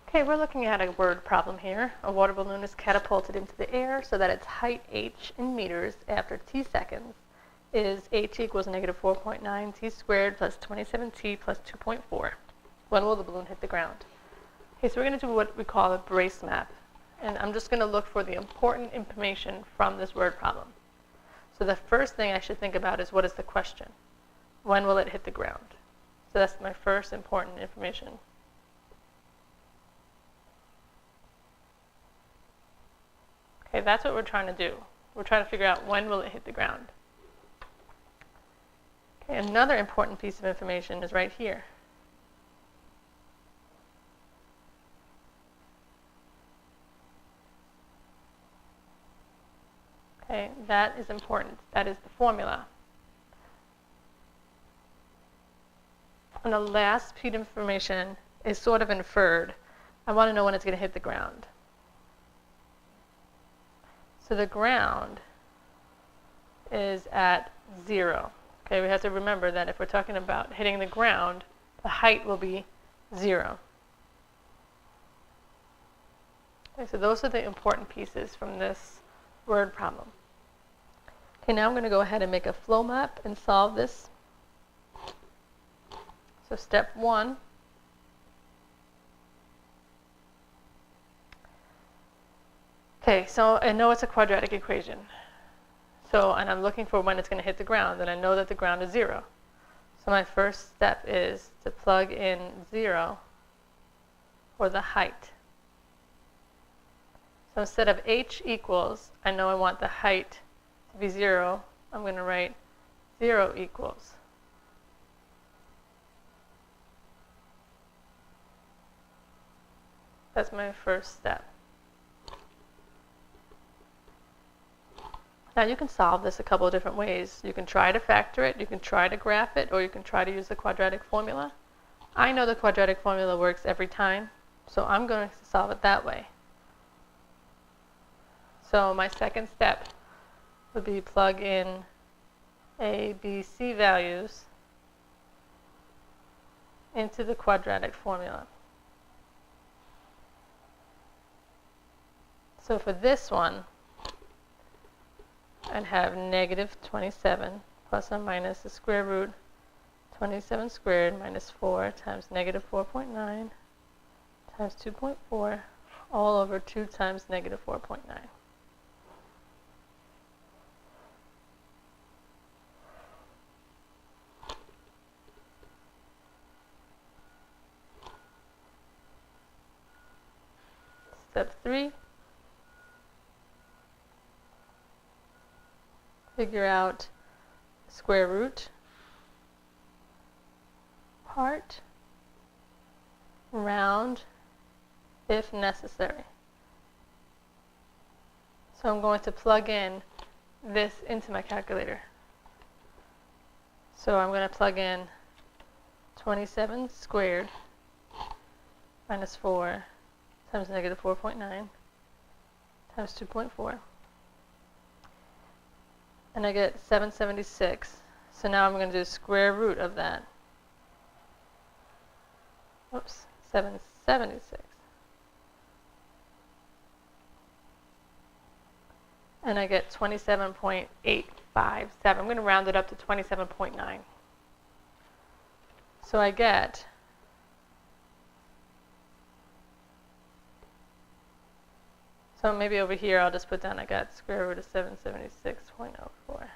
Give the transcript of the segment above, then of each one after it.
Okay, we're looking at a word problem here. A water balloon is catapulted into the air so that its height h in meters after t seconds is h equals negative 4.9 t squared plus 27t plus 2.4. When will the balloon hit the ground? Okay, so we're going to do what we call a brace map. And I'm just going to look for the important information from this word problem. So the first thing I should think about is, what is the question? When will it hit the ground? So that's my first important information. Okay, that's what we're trying to do. We're trying to figure out when will it hit the ground. Okay, another important piece of information is right here. Okay, that is important. That is the formula. And the last piece of information is sort of inferred. I want to know when it's going to hit the ground. So the ground is at 0. Okay, we have to remember that if we're talking about hitting the ground, the height will be 0. Okay, so those are the important pieces from this word problem. Okay, now I'm going to go ahead and make a flow map and solve this. So step 1. Okay, so I know it's a quadratic equation. And I'm looking for when it's going to hit the ground, and I know that the ground is 0. So my first step is to plug in 0 for the height. So instead of h equals, I know I want the height to be 0. I'm going to write 0 equals. That's my first step. Now you can solve this a couple of different ways. You can try to factor it, you can try to graph it, or you can try to use the quadratic formula. I know the quadratic formula works every time, so I'm going to solve it that way. So my second step would be plug in A, B, C values into the quadratic formula. So for this one, I'd have negative 27 plus or minus the square root 27 squared minus 4 times negative 4.9 times 2.4 all over 2 times negative 4.9. Step 3. Figure out square root part, round if necessary. So I'm going to plug in this into my calculator. So I'm going to plug in 27 squared minus 4 times negative 4.9 times 2.4. And I get 776. So now I'm going to do the square root of that. Oops, 776. And I get 27.857. I'm going to round it up to 27.9. So I get So maybe over here I'll just put down I got square root of 776.04.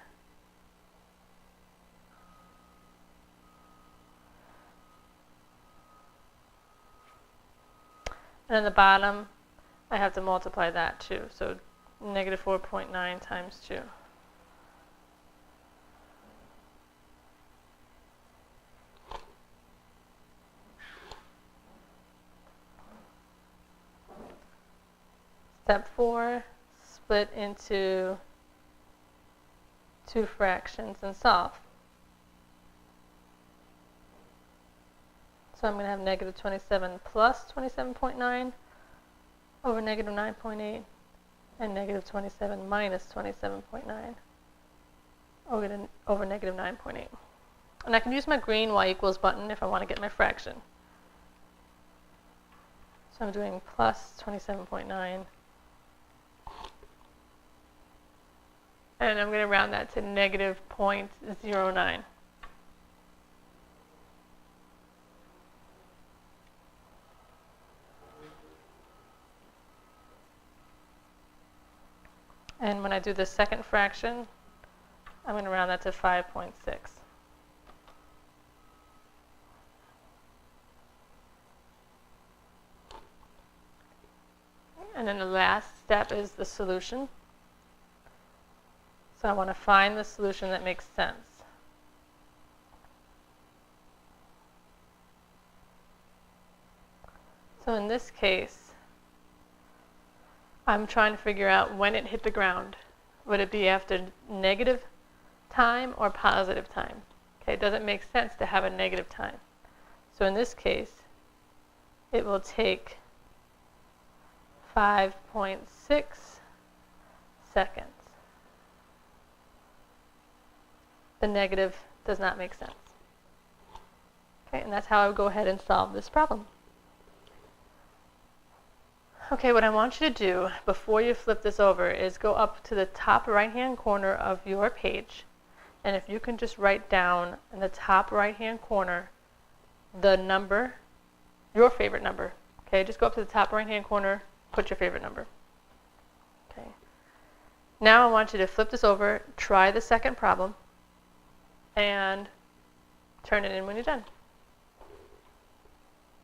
And in the bottom, I have to multiply that too. So negative 4.9 times 2. Step 4, split into 2 fractions and solve. So I'm going to have negative 27 plus 27.9 over negative 9.8 and negative 27 minus 27.9 over negative 9.8. And I can use my green y equals button if I want to get my fraction. So I'm doing plus 27.9. And I'm going to round that to negative 0.09. And when I do the second fraction, I'm going to round that to 5.6. And then the last step is the solution. So I want to find the solution that makes sense. So in this case, I'm trying to figure out when it hit the ground. Would it be after negative time or positive time? Okay, it doesn't make sense to have a negative time. So in this case, it will take 5.6 seconds. The negative does not make sense. Okay, and that's how I would go ahead and solve this problem. Okay, what I want you to do before you flip this over is go up to the top right-hand corner of your page, and if you can just write down in the top right-hand corner the number, your favorite number. Okay, just go up to the top right-hand corner, put your favorite number. Okay. Now I want you to flip this over, try the second problem, and turn it in when you're done.